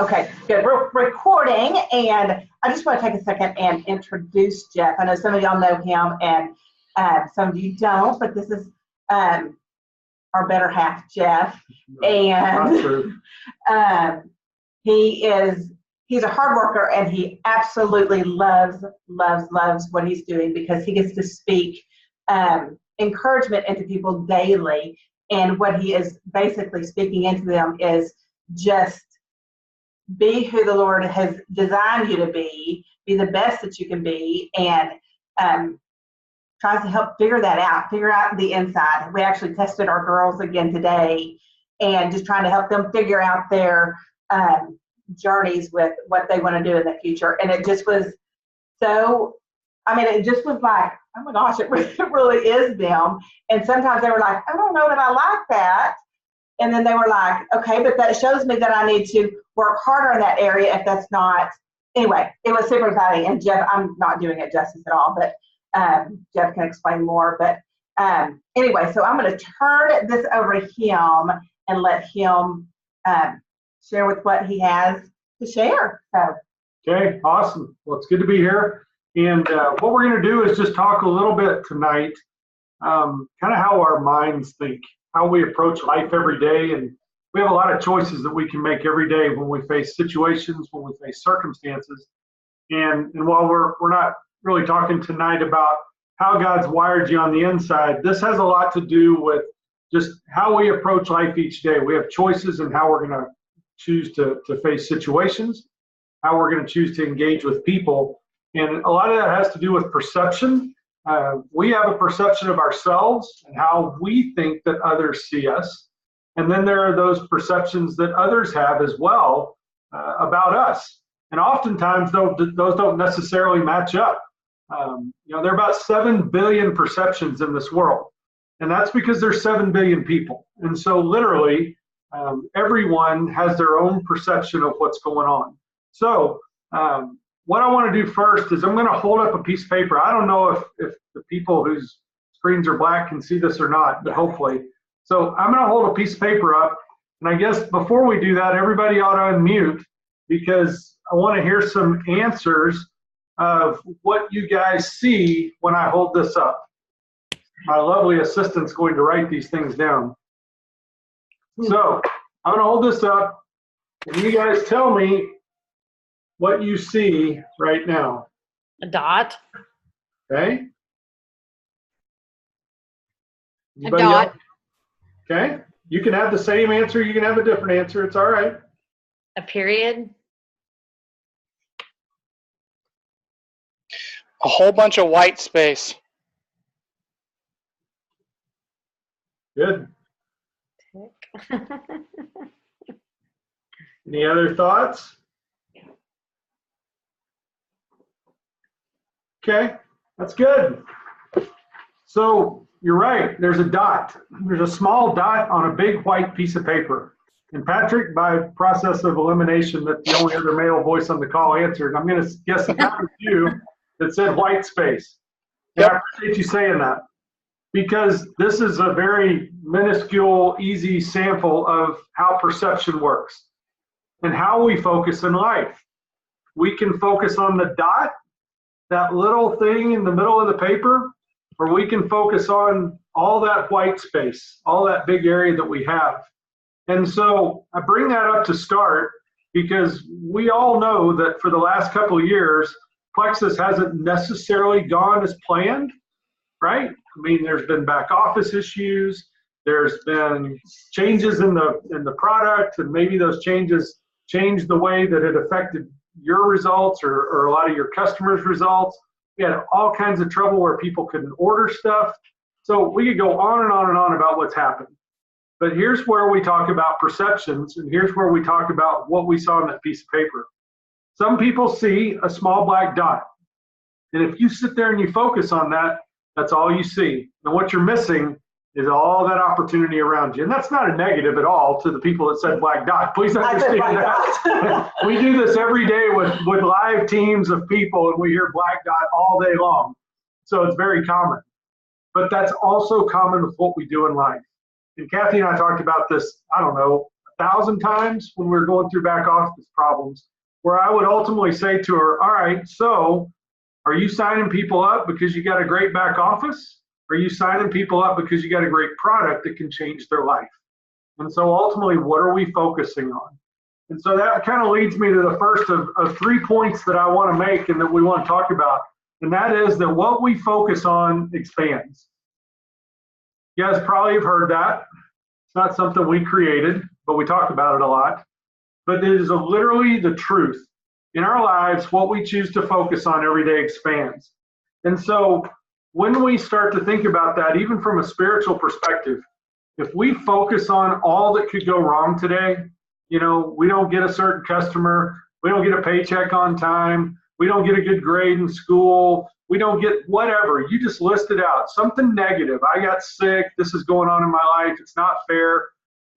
Okay, good. We're recording, and I just want to take a second and introduce Jeff. I know some of y'all know him, and some of you don't, but this is our better half, Jeff. And he's a hard worker, and he absolutely loves what he's doing because he gets to speak encouragement into people daily. And what he is basically speaking into them is just be who the Lord has designed you to be the best that you can be, and tries to help figure out the inside. We actually tested our girls again today and just trying to help them figure out their journeys with what they want to do in the future. And it just was it just was like, oh my gosh, it really is them. And sometimes they were like, I don't know that I like that. And then they were like, okay, but that shows me that I need to work harder in that area if that's not. Anyway, it was super exciting. And Jeff, I'm not doing it justice at all, but Jeff can explain more. But anyway, so I'm going to turn this over to him and let him share with what he has to share. So. Okay, awesome. Well, it's good to be here. And what we're going to do is just talk a little bit tonight, kind of how our minds think, how we approach life every day. And we have a lot of choices that we can make every day when we face situations, when we face circumstances. And while we're not really talking tonight about how God's wired you on the inside, this has a lot to do with just how we approach life each day. We have choices in how we're going to choose to face situations, how we're going to choose to engage with people. And a lot of that has to do with perception. We have a perception of ourselves and how we think that others see us. And then there are those perceptions that others have as well about us. And oftentimes those don't necessarily match up. There are about 7 billion perceptions in this world. And that's because there's 7 billion people. And so literally everyone has their own perception of what's going on. So what I want to do first is I'm going to hold up a piece of paper. I don't know if the people whose screens are black can see this or not, but hopefully. So I'm going to hold a piece of paper up. And I guess before we do that, everybody ought to unmute because I want to hear some answers of what you guys see when I hold this up. My lovely assistant's going to write these things down. So I'm going to hold this up, and you guys tell me what you see right now. A dot. Okay. Anybody a dot. Else? Okay. You can have the same answer. You can have a different answer. It's all right. A period. A whole bunch of white space. Good. Any other thoughts? Okay, that's good. So you're right, there's a dot. There's a small dot on a big white piece of paper. And Patrick, by process of elimination, that the only other male voice on the call answered, I'm going to guess that that was you that said white space. And I appreciate you saying that because this is a very minuscule, easy sample of how perception works and how we focus in life. We can focus on the dot, that little thing in the middle of the paper, or we can focus on all that white space, all that big area that we have. And so I bring that up to start because we all know that for the last couple of years, Plexus hasn't necessarily gone as planned, right? I mean, there's been back office issues, there's been changes in the product, and maybe those changes changed the way that it affected your results or a lot of your customers' results. We had all kinds of trouble where people couldn't order stuff. So we could go on and on and on about what's happened. But here's where we talk about perceptions, and here's where we talk about what we saw on that piece of paper. Some people see a small black dot. And if you sit there and you focus on that, that's all you see. And what you're missing is all that opportunity around you. And that's not a negative at all to the people that said black dot. Please understand that. We do this every day with live teams of people, and we hear black dot all day long. So it's very common. But that's also common with what we do in life. And Kathy and I talked about this, I don't know, 1,000 times when we were going through back office problems, where I would ultimately say to her, all right, so are you signing people up because you got a great back office? Or are you signing people up because you got a great product that can change their life? And so ultimately, what are we focusing on? And so that kind of leads me to the first of 3 points that I want to make and that we want to talk about. And that is that what we focus on expands. You guys probably have heard that. It's not something we created, but we talk about it a lot. But it is literally the truth. In our lives, what we choose to focus on every day expands. And so when we start to think about that, even from a spiritual perspective, if we focus on all that could go wrong today, you know, we don't get a certain customer, we don't get a paycheck on time, we don't get a good grade in school, we don't get whatever, you just list it out, something negative, I got sick, this is going on in my life, it's not fair.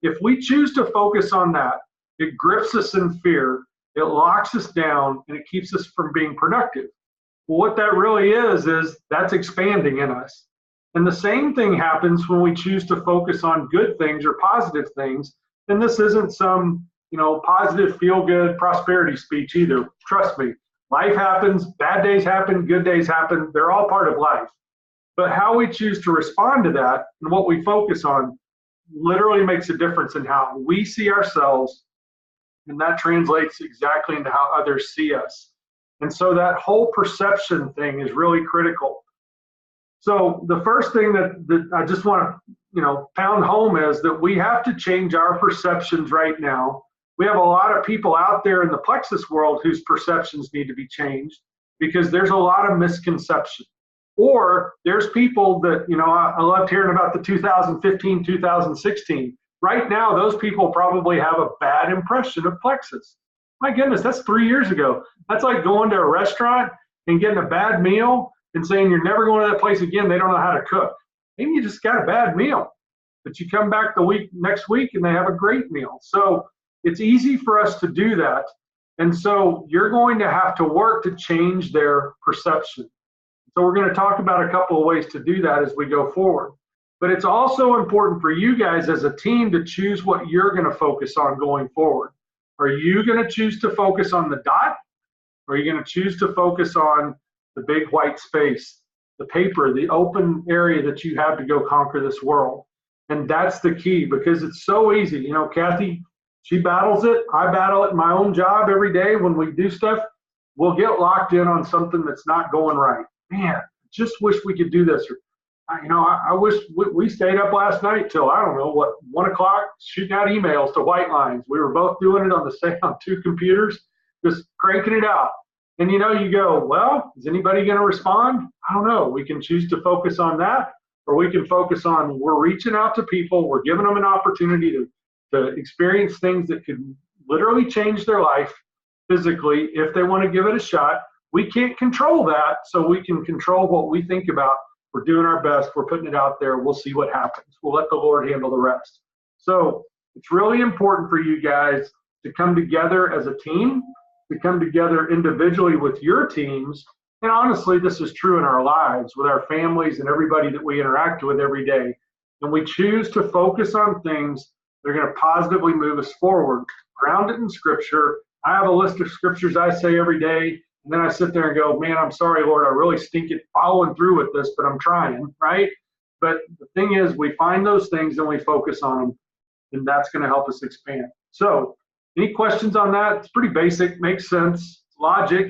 If we choose to focus on that, it grips us in fear, it locks us down, and it keeps us from being productive. Well, what that really is that's expanding in us. And the same thing happens when we choose to focus on good things or positive things. And this isn't some, you know, positive, feel-good prosperity speech either. Trust me, life happens, bad days happen, good days happen. They're all part of life. But how we choose to respond to that and what we focus on literally makes a difference in how we see ourselves, and that translates exactly into how others see us. And so that whole perception thing is really critical. So the first thing that I just want to, you know, pound home is that we have to change our perceptions right now. We have a lot of people out there in the Plexus world whose perceptions need to be changed because there's a lot of misconception. Or there's people that, you know, I loved hearing about the 2015, 2016. Right now, those people probably have a bad impression of Plexus. My goodness, that's 3 years ago. That's like going to a restaurant and getting a bad meal and saying you're never going to that place again. They don't know how to cook. Maybe you just got a bad meal, but you come back next week and they have a great meal. So it's easy for us to do that. And so you're going to have to work to change their perception. So we're going to talk about a couple of ways to do that as we go forward. But it's also important for you guys as a team to choose what you're going to focus on going forward. Are you going to choose to focus on the dot? Or are you going to choose to focus on the big white space, the paper, the open area that you have to go conquer this world? And that's the key, because it's so easy. You know, Kathy, she battles it. I battle it in my own job every day. When we do stuff, we'll get locked in on something that's not going right. Man, just wish we could do this. Or, you know, I wish we stayed up last night till, I don't know, what, 1 o'clock, shooting out emails to white lines. We were both doing it on 2 computers, just cranking it out. And, you know, you go, well, is anybody going to respond? I don't know. We can choose to focus on that, or we can focus on we're reaching out to people. We're giving them an opportunity to experience things that could literally change their life physically if they want to give it a shot. We can't control that, so we can control what we think about. We're doing our best. We're putting it out there. We'll see what happens. We'll let the Lord handle the rest. So it's really important for you guys to come together as a team, to come together individually with your teams. And honestly, this is true in our lives with our families and everybody that we interact with every day. And we choose to focus on things that are going to positively move us forward, grounded in Scripture. I have a list of scriptures I say every day. And then I sit there and go, man, I'm sorry, Lord, I really stink at following through with this, but I'm trying, right? But the thing is, we find those things and we focus on them, and that's going to help us expand. So any questions on that? It's pretty basic, makes sense, logic.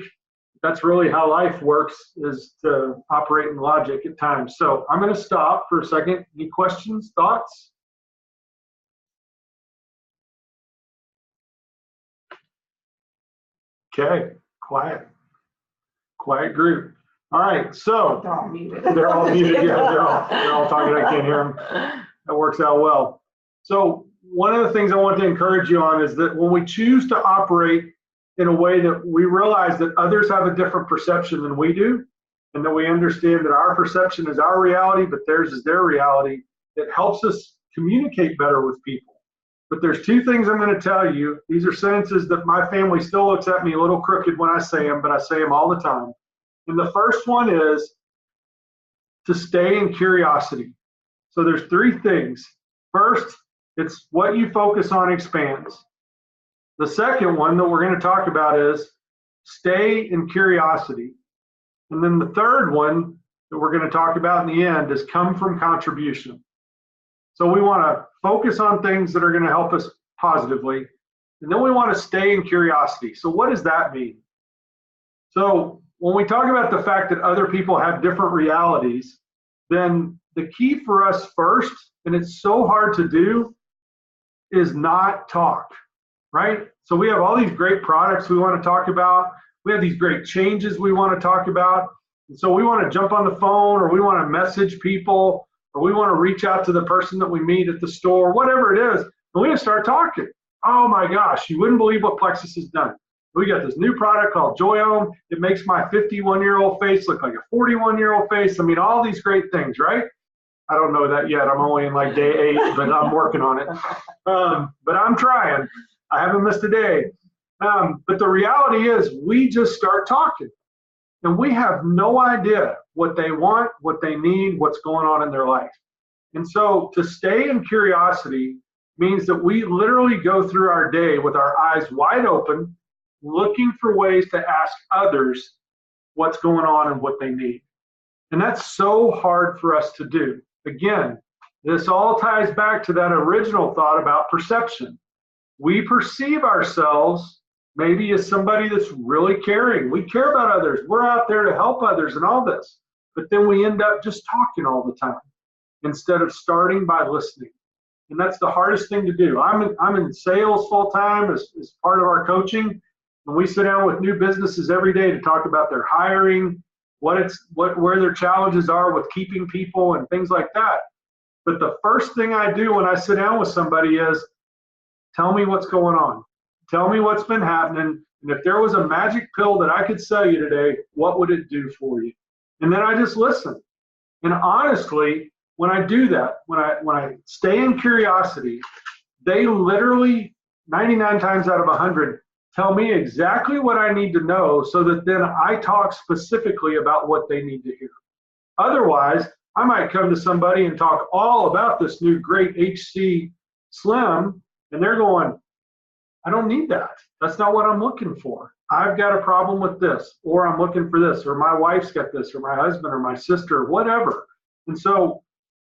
That's really how life works, is to operate in logic at times. So I'm going to stop for a second. Any questions, thoughts? Okay, quiet group. All right, so They're all muted. They're all muted. Yeah, they're all talking. I can't hear them. That works out well. So one of the things I want to encourage you on is that when we choose to operate in a way that we realize that others have a different perception than we do, and that we understand that our perception is our reality, but theirs is their reality, it helps us communicate better with people. But there's 2 things I'm going to tell you. These are sentences that my family still looks at me a little crooked when I say them, but I say them all the time. And the first one is to stay in curiosity. So there's 3 things. First, It's what you focus on expands. The second one that we're going to talk about is stay in curiosity. And then the third one that we're going to talk about in the end is come from contribution. So we want to focus on things that are going to help us positively. And then we want to stay in curiosity. So what does that mean? So when we talk about the fact that other people have different realities, then the key for us first, and it's so hard to do, is not talk, right? So we have all these great products we want to talk about. We have these great changes we want to talk about. And so we want to jump on the phone, or we want to message people, or we want to reach out to the person that we meet at the store, whatever it is, and we just start talking. Oh my gosh, you wouldn't believe what Plexus has done. We got this new product called Joyome. It makes my 51-year-old face look like a 41-year-old face. I mean, all these great things, right? I don't know that yet. I'm only in like day 8, but I'm working on it. But I'm trying. I haven't missed a day. But the reality is we just start talking. And we have no idea what they want, what they need, what's going on in their life. And so to stay in curiosity means that we literally go through our day with our eyes wide open, looking for ways to ask others what's going on and what they need. And that's so hard for us to do. Again, this all ties back to that original thought about perception. We perceive ourselves maybe as somebody that's really caring. We care about others. We're out there to help others and all this. But then we end up just talking all the time instead of starting by listening. And that's the hardest thing to do. I'm in sales full time as part of our coaching. And we sit down with new businesses every day to talk about their hiring, where their challenges are with keeping people and things like that. But the first thing I do when I sit down with somebody is, tell me what's going on. Tell me what's been happening. And if there was a magic pill that I could sell you today, what would it do for you? And then I just listen. And honestly, when I do that, when I stay in curiosity, they literally 99 times out of 100 tell me exactly what I need to know, so that then I talk specifically about what they need to hear. Otherwise, I might come to somebody and talk all about this new great HC Slim, and they're going, I don't need that. That's not what I'm looking for. I've got a problem with this, or I'm looking for this, or my wife's got this, or my husband, or my sister, whatever. And so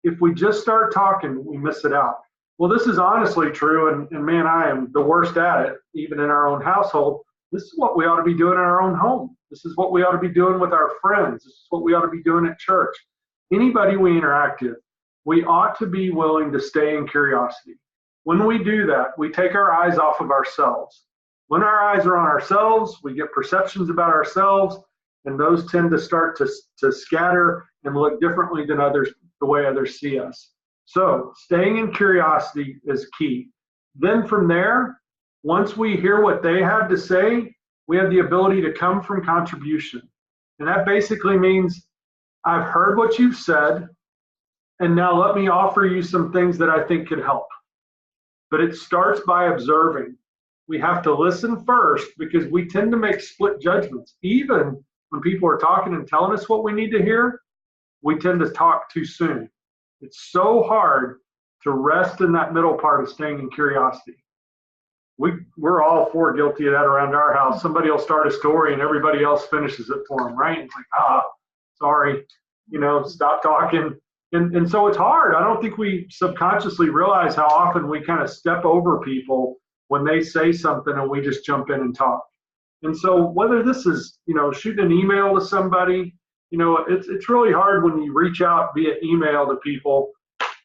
if we just start talking, we miss it out. Well, this is honestly true, and man, I am the worst at it, even in our own household. This is what we ought to be doing in our own home. This is what we ought to be doing with our friends. This is what we ought to be doing at church. Anybody we interact with, we ought to be willing to stay in curiosity. When we do that, we take our eyes off of ourselves. When our eyes are on ourselves, we get perceptions about ourselves, and those tend to start to scatter and look differently than others, the way others see us. So staying in curiosity is key. Then from there, once we hear what they have to say, we have the ability to come from contribution. And that basically means I've heard what you've said, and now let me offer you some things that I think could help. But it starts by observing. We have to listen first, because we tend to make split judgments. Even when people are talking and telling us what we need to hear, we tend to talk too soon. It's so hard to rest in that middle part of staying in curiosity. We're all four guilty of that around our house. Somebody will start a story and everybody else finishes it for them, right? It's like, sorry, stop talking. And so it's hard. I don't think we subconsciously realize how often we kind of step over people when they say something and we just jump in and talk. And so whether this is, shooting an email to somebody, it's really hard when you reach out via email to people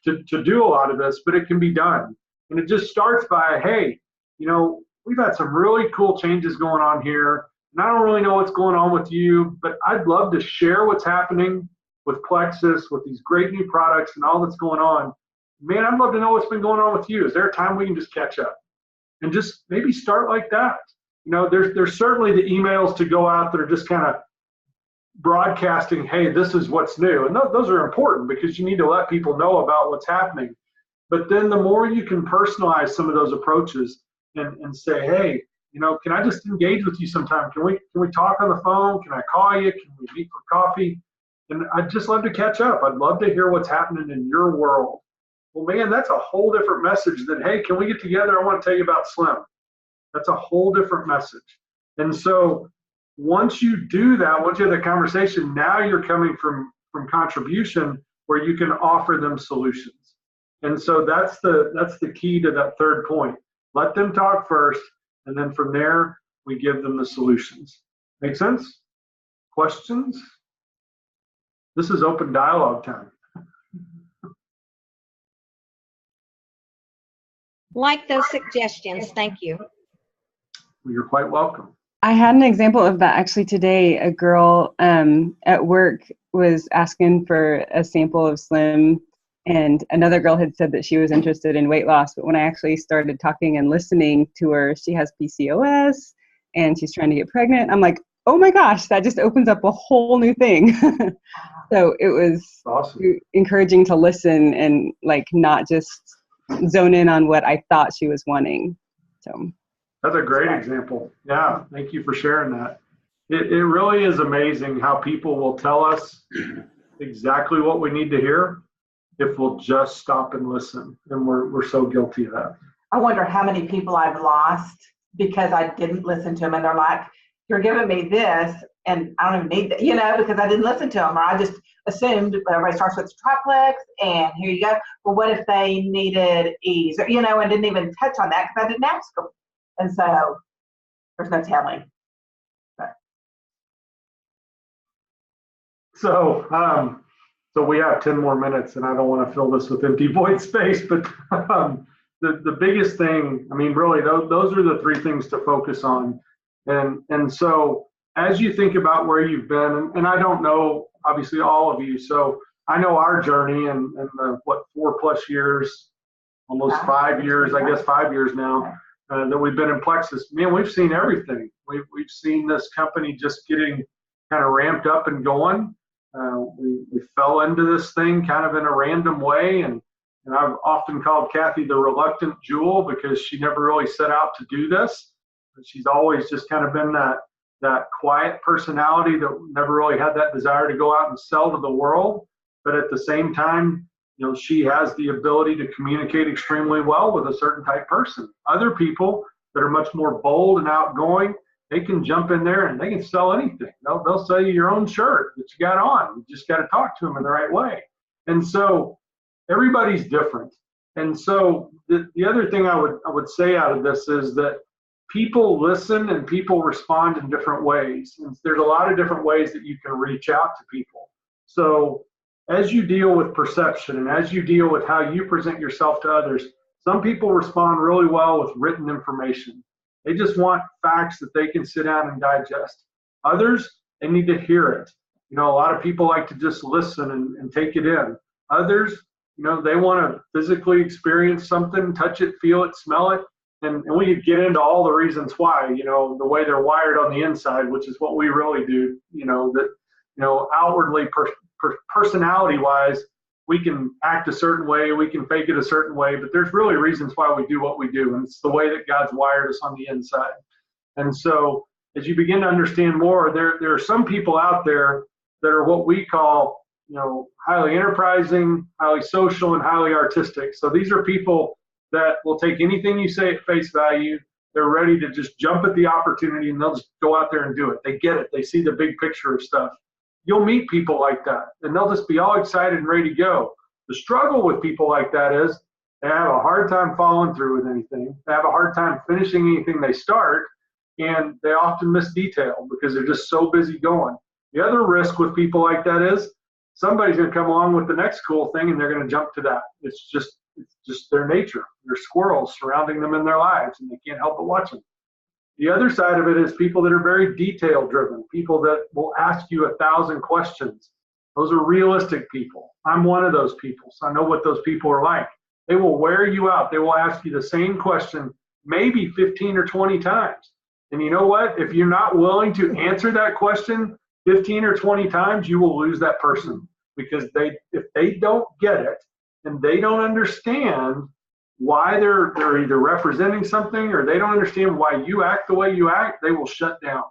to do a lot of this, but it can be done. And it just starts by, hey, we've had some really cool changes going on here, and I don't really know what's going on with you, but I'd love to share what's happening with Plexus, with these great new products and all that's going on. Man, I'd love to know what's been going on with you. Is there a time we can just catch up? And just maybe start like that. There's certainly the emails to go out that are just kind of broadcasting, hey, this is what's new. And those are important, because you need to let people know about what's happening. But then the more you can personalize some of those approaches and say, hey, can I just engage with you sometime? Can we talk on the phone? Can I call you? Can we meet for coffee? And I'd just love to catch up. I'd love to hear what's happening in your world. Well, man, that's a whole different message than, hey, can we get together? I want to tell you about Slim. That's a whole different message. And so once you do that, once you have the conversation, now you're coming from contribution where you can offer them solutions. And so that's the key to that third point. Let them talk first, and then from there, we give them the solutions. Make sense? Questions? This is open dialogue time. Like those suggestions. Thank you. You're quite welcome. I had an example of that actually today. A girl at work was asking for a sample of Slim, and another girl had said that she was interested in weight loss. But when I actually started talking and listening to her, she has PCOS and she's trying to get pregnant. I'm like, oh my gosh, that just opens up a whole new thing. So it was awesome. Encouraging to listen and like not just zone in on what I thought she was wanting. So that's a great example. Yeah, thank you for sharing that. It really is amazing how people will tell us exactly what we need to hear if we'll just stop and listen. And we're so guilty of that. I wonder how many people I've lost because I didn't listen to them, and they're like, you're giving me this and I don't even need that, because I didn't listen to them, or I just assumed everybody starts with triplex and here you go. Well, what if they needed ease, and didn't even touch on that because I didn't ask them. And so there's no telling. But. So we have 10 more minutes, and I don't want to fill this with empty void space, but the biggest thing, really, those are the three things to focus on. And so as you think about where you've been, and I don't know, obviously, all of you, so I know our journey and the, 4+ years, almost 5 years, I guess 5 years now, that we've been in Plexus. Man, we've seen everything. We've seen this company just getting kind of ramped up and going. We fell into this thing kind of in a random way, and I've often called Kathy the reluctant jewel because she never really set out to do this. She's always just kind of been that quiet personality that never really had that desire to go out and sell to the world. But at the same time, she has the ability to communicate extremely well with a certain type person. Other people that are much more bold and outgoing, they can jump in there and they can sell anything. They'll sell you your own shirt that you got on. You just got to talk to them in the right way. And so everybody's different. And so the other thing I would say out of this is that people listen and people respond in different ways. And there's a lot of different ways that you can reach out to people. So as you deal with perception and as you deal with how you present yourself to others, some people respond really well with written information. They just want facts that they can sit down and digest. Others, they need to hear it. A lot of people like to just listen and take it in. Others, they want to physically experience something, touch it, feel it, smell it. And we could get into all the reasons why, the way they're wired on the inside, which is what we really do, outwardly, personality-wise, we can act a certain way, we can fake it a certain way, but there's really reasons why we do what we do, and it's the way that God's wired us on the inside. And so as you begin to understand more, there are some people out there that are what we call, highly enterprising, highly social, and highly artistic. So these are people that will take anything you say at face value. They're ready to just jump at the opportunity, and they'll just go out there and do it. They get it. They see the big picture of stuff. You'll meet people like that, and they'll just be all excited and ready to go. The struggle with people like that is they have a hard time following through with anything. They have a hard time finishing anything they start, and they often miss detail because they're just so busy going. The other risk with people like that is somebody's going to come along with the next cool thing, and they're going to jump to that. It's just their nature. They're squirrels surrounding them in their lives, and they can't help but watch them. The other side of it is people that are very detail driven, people that will ask you 1,000 questions. Those are realistic people. I'm one of those people, so I know what those people are like. They will wear you out. They will ask you the same question maybe 15 or 20 times. And you know what? If you're not willing to answer that question 15 or 20 times, you will lose that person, because if they don't get it and they don't understand why they're either representing something or they don't understand why you act the way you act, they will shut down.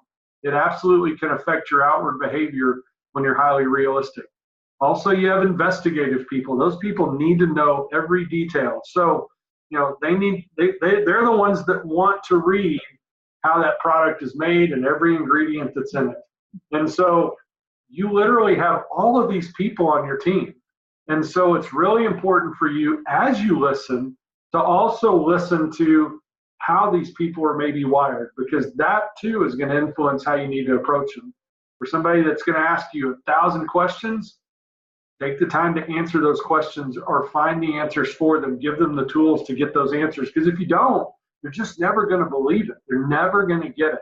It absolutely can affect your outward behavior when you're highly realistic. Also, you have investigative people. Those people need to know every detail. So, they're the ones that want to read how that product is made and every ingredient that's in it. And so you literally have all of these people on your team. And so it's really important for you as you listen to also listen to how these people are maybe wired, because that too is going to influence how you need to approach them. For somebody that's going to ask you 1,000 questions, take the time to answer those questions or find the answers for them. Give them the tools to get those answers. Because if you don't, you're just never going to believe it. They're never going to get it.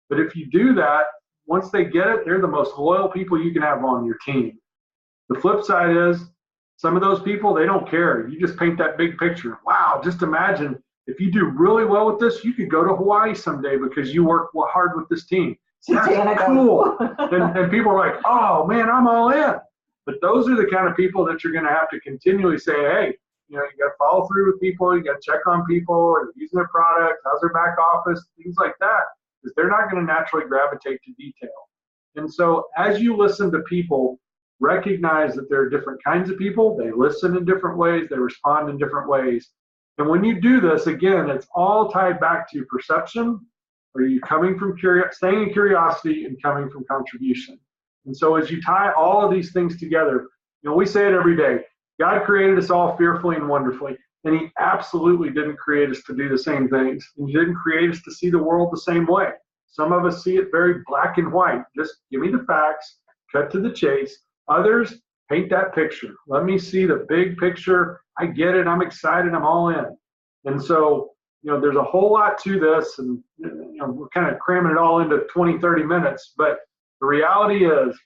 But if you do that, once they get it, they're the most loyal people you can have on your team. The flip side is some of those people, they don't care. You just paint that big picture. Wow, just imagine if you do really well with this, you could go to Hawaii someday because you work hard with this team. That's cool. and people are like, oh man, I'm all in. But those are the kind of people that you're going to have to continually say, hey, you got to follow through with people. You got to check on people. Are they using their product? How's their back office? Things like that. Because they're not going to naturally gravitate to detail. And so as you listen to people, recognize that there are different kinds of people. They listen in different ways. They respond in different ways. And when you do this, again, it's all tied back to perception. Are you coming from staying in curiosity and coming from contribution? And so as you tie all of these things together, we say it every day. God created us all fearfully and wonderfully, and he absolutely didn't create us to do the same things. And he didn't create us to see the world the same way. Some of us see it very black and white. Just give me the facts, cut to the chase. Others, paint that picture. Let me see the big picture. I get it. I'm excited. I'm all in. And so, there's a whole lot to this, and we're kind of cramming it all into 20, 30 minutes. But the reality is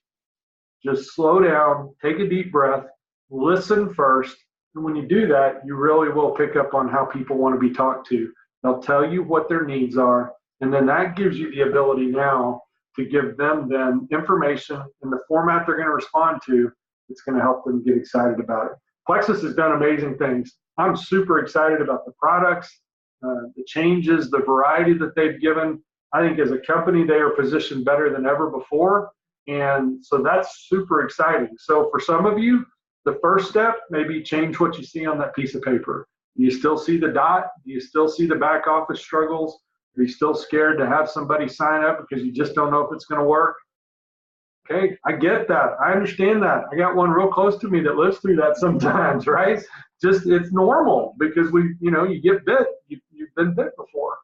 just slow down, take a deep breath, listen first. And when you do that, you really will pick up on how people want to be talked to. They'll tell you what their needs are. And then that gives you the ability now to give them then information in the format they're going to respond to. It's going to help them get excited about it. Plexus has done amazing things. I'm super excited about the products, the changes, the variety that they've given. I think as a company, they are positioned better than ever before. And so that's super exciting. So for some of you, the first step, maybe change what you see on that piece of paper. Do you still see the dot? Do you still see the back office struggles? Are you still scared to have somebody sign up because you just don't know if it's going to work? Okay, I get that. I understand that. I got one real close to me that lives through that sometimes, right? Just, it's normal because you get bit. You've been bit before.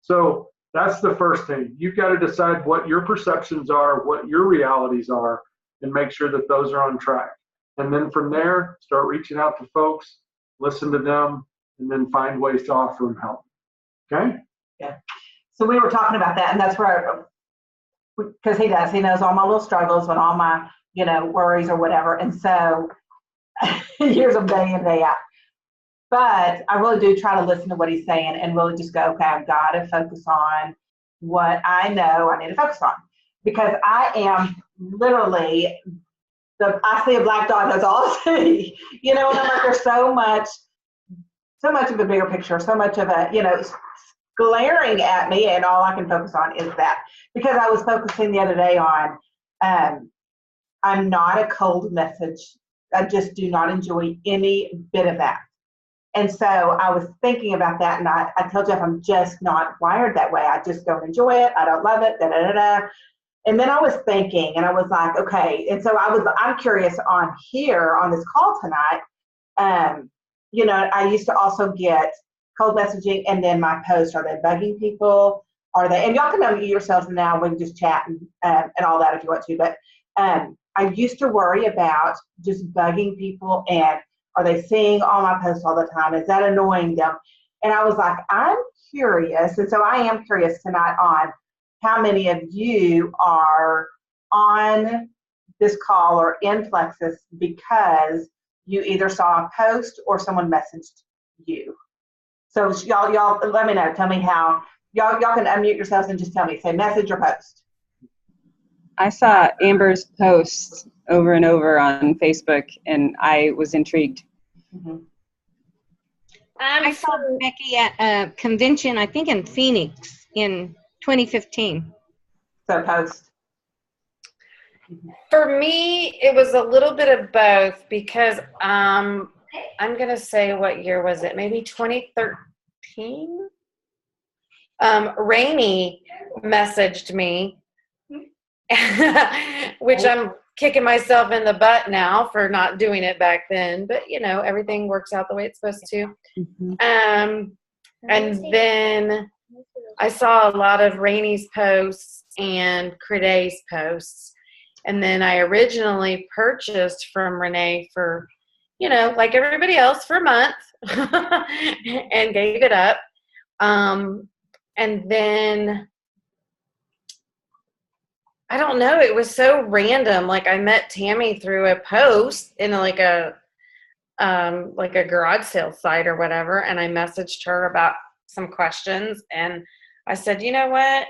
So that's the first thing. You've got to decide what your perceptions are, what your realities are, and make sure that those are on track. And then from there, start reaching out to folks, listen to them, and then find ways to offer them help. Okay? Yeah. So we were talking about that, and that's where, because he knows all my little struggles and all my, worries or whatever. And so here's them day in, day out. But I really do try to listen to what he's saying and really just go, okay, I've got to focus on what I know I need to focus on. Because I am literally, I see a black dot, that's all I see. And I'm like, there's so much of a bigger picture, so much of a, glaring at me, and all I can focus on is that. Because I was focusing the other day on, I'm not a cold message. I just do not enjoy any bit of that. And so I was thinking about that, and I told Jeff I'm just not wired that way. I just don't enjoy it. I don't love it. Da, da, da, da. And then I was thinking, and I was like, okay. And so I'm curious on here on this call tonight. I used to also get cold messaging, and then my posts. Are they bugging people? Are they? And y'all can unmute yourselves now. We can just chat and all that if you want to. But I used to worry about just bugging people, and are they seeing all my posts all the time? Is that annoying them? And I was like, I'm curious. And so I am curious tonight on how many of you are on this call or in Plexus because you either saw a post or someone messaged you. So y'all let me know. Tell me how. Y'all can unmute yourselves and just tell me. Say message or post. I saw Amber's posts over and over on Facebook, and I was intrigued. Mm-hmm. I saw Becky at a convention, I think in Phoenix in 2015. So post. For me, it was a little bit of both because I'm going to say, what year was it? Maybe 2013? Rainey messaged me, which I'm kicking myself in the butt now for not doing it back then. But, you know, everything works out the way it's supposed to. And then I saw a lot of Rainey's posts and Crede's posts. And then I originally purchased from Renee for, you know, like everybody else, for a month and gave it up. And then, I don't know, it was so random. Like, I met Tammy through a post in like a garage sale site or whatever. And I messaged her about some questions. And I said, you know what?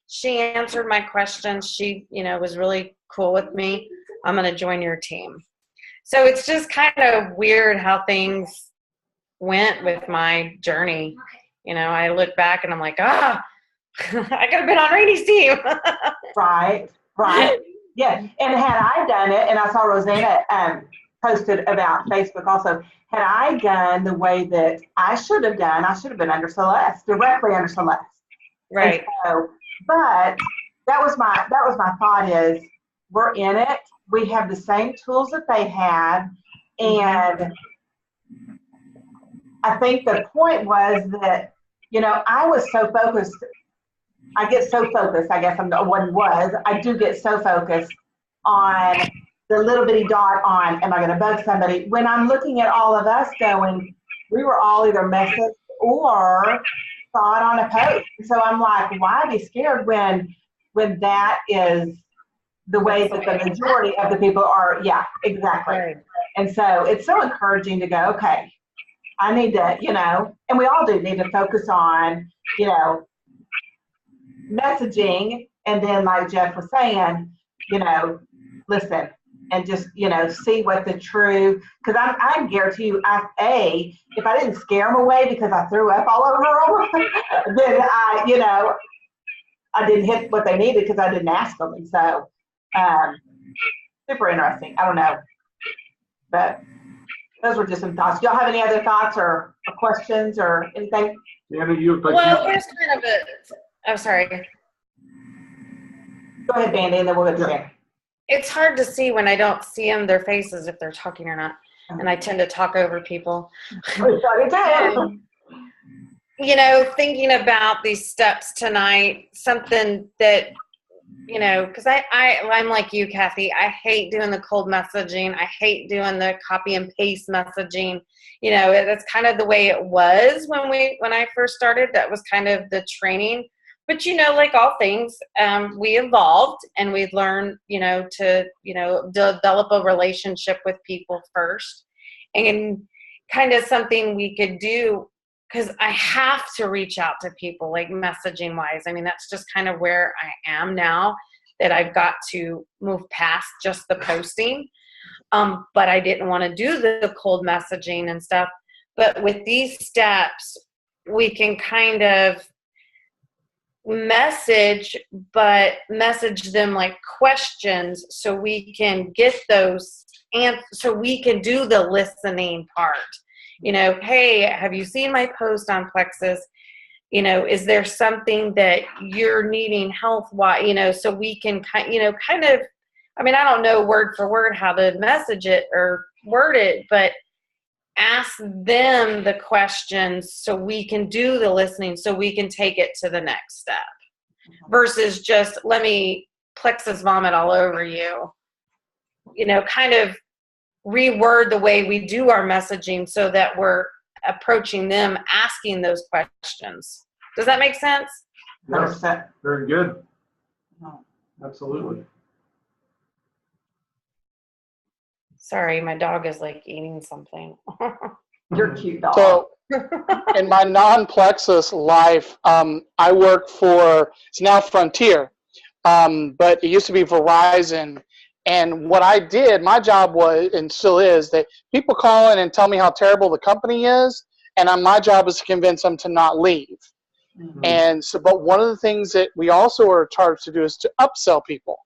She answered my questions. She, you know, was really cool with me. I'm going to join your team. So it's just kind of weird how things went with my journey. You know, I look back and I'm like, I could have been on Rainey's team. Right. Yeah. And had I done it, and I saw Rosanna posted about Facebook also, had I done the way that I should have done, I should have been under Celeste, directly under Celeste. Right. So, but that was my thought is, we're in it. We have the same tools that they had. And I think the point was that, you know, I was so focused. I get so focused, I guess I do get so focused on the little bitty dot on, am I going to bug somebody? When I'm looking at all of us going, we were all either messaged or saw it on a post. So I'm like, why be scared when that is the way that the majority of the people are? Yeah, exactly. Right. And so it's so encouraging to go, okay, I need to, you know, and we all do need to focus on, you know, messaging. And then like Jeff was saying, you know, listen and just, you know, see what the true, because I guarantee you, if I didn't scare them away because I threw up all over them, then I didn't hit what they needed because I didn't ask them. And so, super interesting. I don't know, but those were just some thoughts. Do y'all have any other thoughts or questions or anything? Anna, Well, here's kind of oh, sorry. Go ahead, Bandy, and then we'll go to Jen. It's hard to see when I don't see them, their faces, if they're talking or not. And I tend to talk over people. You know, thinking about these steps tonight, something that, you know, because I'm like you, Kathy. I hate doing the cold messaging. I hate doing the copy and paste messaging. You know, that's kind of the way it was when I first started. That was kind of the training. But, you know, like all things, we evolved and we learned, you know, to, you know, develop a relationship with people first. And kind of something we could do, because I have to reach out to people, like messaging wise. I mean, that's just kind of where I am now, that I've got to move past just the posting. But I didn't want to do the cold messaging and stuff. But with these steps, we can kind of message them like questions so we can get those, and so we can do the listening part. You know, hey, have you seen my post on Plexus? You know, is there something that you're needing health-wise? You know, so we can kind of, I mean, I don't know word for word how to message it or word it, but ask them the questions so we can do the listening, so we can take it to the next step versus just let me Plexus vomit all over you. You know, kind of reword the way we do our messaging so that we're approaching them, asking those questions. Does that make sense? Yes, very good. Absolutely. Sorry, my dog is like eating something. You're cute, dog. So in my non-Plexus life, I work for, it's now Frontier, but it used to be Verizon. And what I did, my job was, and still is, that people call in and tell me how terrible the company is, and my job is to convince them to not leave. Mm-hmm. And so, but one of the things that we also are charged to do is to upsell people.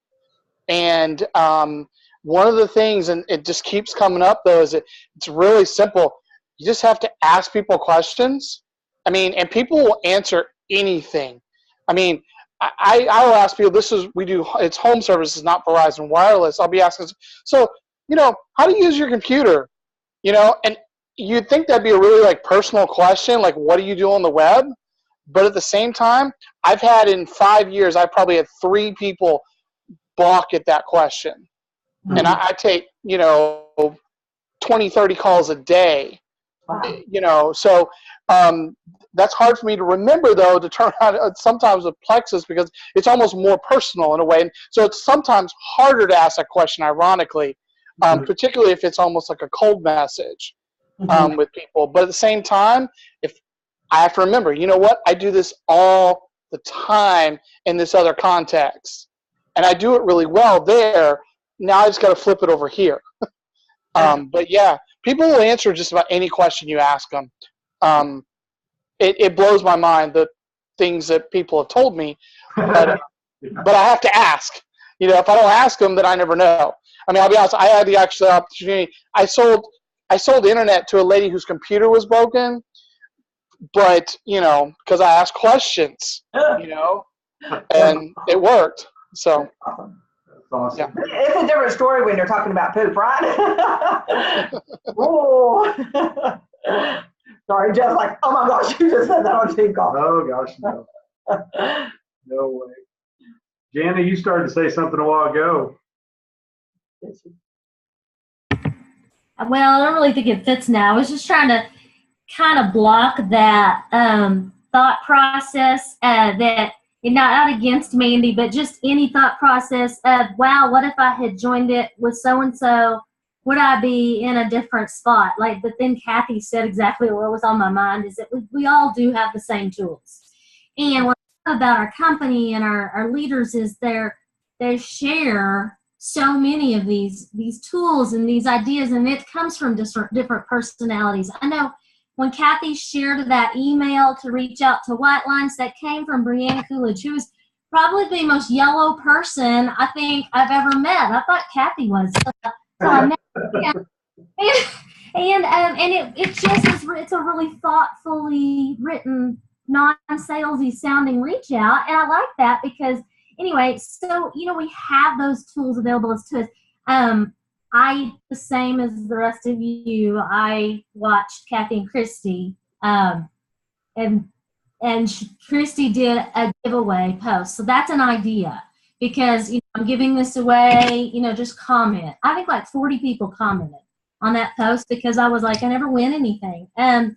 And one of the things, and it just keeps coming up though, is it's really simple. You just have to ask people questions. I mean, and people will answer anything. I mean, I'll ask people, it's home services, not Verizon Wireless. I'll be asking, so, how do you use your computer? And you'd think that'd be a really like personal question, like what do you do on the web? But at the same time, I've had in 5 years, I probably had 3 people balk at that question. Mm-hmm. And I take, 20, 30 calls a day. Wow. So that's hard for me to remember, though, to turn around sometimes with Plexus because it's almost more personal in a way. And so it's sometimes harder to ask that question, ironically, particularly if it's almost like a cold message with people. But at the same time, if I have to remember, you know what? I do this all the time in this other context. And I do it really well there. Now I just got to flip it over here. But yeah, people will answer just about any question you ask them. It blows my mind the things that people have told me, but I have to ask. If I don't ask them, then I never know. I mean, I'll be honest. I had the actual opportunity. I sold the internet to a lady whose computer was broken, but because I asked questions, and it worked. So. Awesome. Yeah. It's a different story when you're talking about poop, right? Oh. Sorry, Jeff's like, oh my gosh, you just said that on team call. Oh gosh, no. No way. Jana, you started to say something a while ago. Well, I don't really think it fits now. I was just trying to kind of block that thought process that, not against Mandy, but just any thought process of, wow, what if I had joined it with so-and-so? Would I be in a different spot? But then Kathy said exactly what was on my mind, is that we all do have the same tools. And what I love about our company and our leaders is they share so many of these tools and these ideas, and it comes from different personalities. I know when Kathy shared that email to reach out to White Lines, that came from Brianne Coolidge, who is probably the most yellow person I think I've ever met. I thought Kathy was. So I met her. And it just is, it's a really thoughtfully written, non-salesy sounding reach out. And I like that because, anyway, so, we have those tools available to us. The same as the rest of you, I watched Kathy and Christy, and Christy did a giveaway post. So that's an idea because, I'm giving this away, just comment. I think like 40 people commented on that post because I was like, I never win anything. And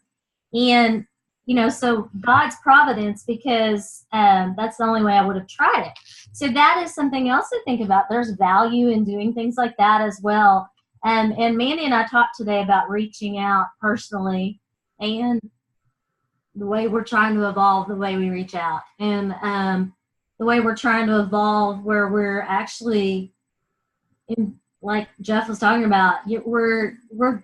so God's providence, because that's the only way I would have tried it. So that is something else to think about. There's value in doing things like that as well. And Mandy and I talked today about reaching out personally and the way we're trying to evolve the way we reach out. And the way we're trying to evolve where we're actually, like Jeff was talking about, we're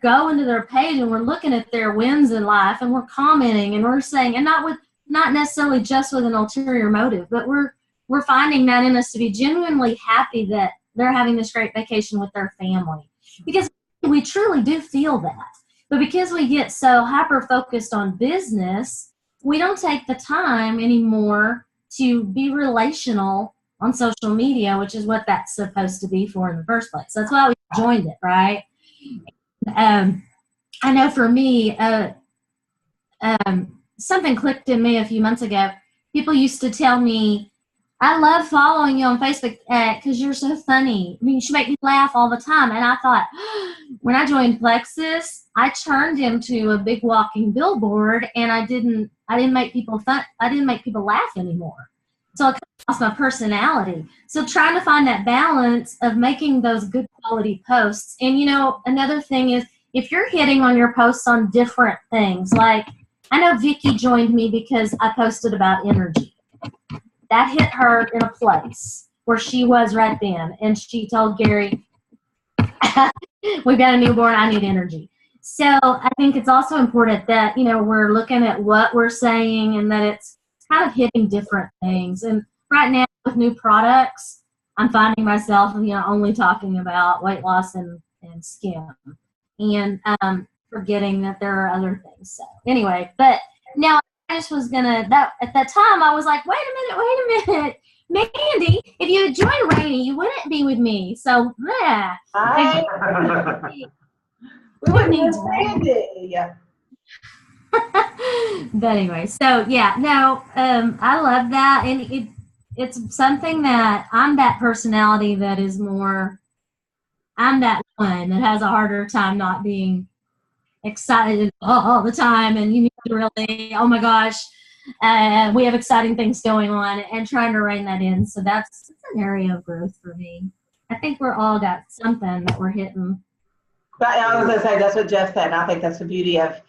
going to their page and we're looking at their wins in life and we're commenting and we're saying, and not necessarily just with an ulterior motive, but we're finding that in us to be genuinely happy that they're having this great vacation with their family. Because we truly do feel that. But because we get so hyper-focused on business, we don't take the time anymore to be relational on social media, which is what that's supposed to be for in the first place. That's why we joined it, right? I know for me, something clicked in me a few months ago. People used to tell me, I love following you on Facebook because you're so funny. I mean, you should make me laugh all the time. And I thought, when I joined Plexus, I turned into a big walking billboard, and I didn't make people I didn't make people laugh anymore. So I kind of lost my personality. So trying to find that balance of making those good quality posts. And another thing is, if you're hitting on your posts on different things, like I know Vicki joined me because I posted about energy. That hit her in a place where she was right then. And she told Gary, we've got a newborn, I need energy. So I think it's also important that, we're looking at what we're saying and that it's kind of hitting different things. And right now with new products, I'm finding myself, only talking about weight loss and skin, and forgetting that there are other things. So anyway, but now I just was gonna at that time I was like, wait a minute, Mandy, if you had joined Rainy, you wouldn't be with me. So yeah, We wouldn't need Randy. but anyway, so yeah, no, I love that, and it's something that I'm that personality that is more. I'm that one that has a harder time not being excited all the time, and you need to really, oh my gosh, we have exciting things going on, and trying to rein that in. So that's an area of growth for me. I think we're all got something that we're hitting. But I was going to say, that's what Jeff said, and I think that's the beauty of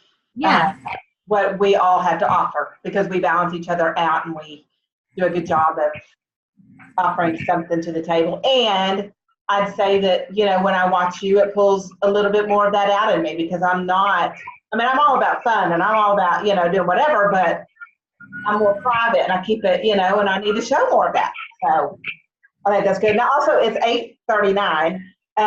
what we all have to offer, because we balance each other out and we do a good job of offering something to the table. And I'd say that, when I watch you, it pulls a little bit more of that out in me, because I'm all about fun and I'm all about, doing whatever, but I'm more private and I keep it, and I need to show more of that. So I think that's good. Now also it's 8:39. So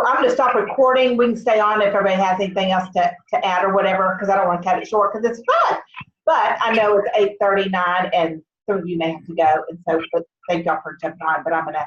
I'm going to stop recording. We can stay on if everybody has anything else to add or whatever, because I don't want to cut it short because it's fun. But I know it's 8:39 and some of you may have to go. And so, but thank y'all for jumping on. But I'm going to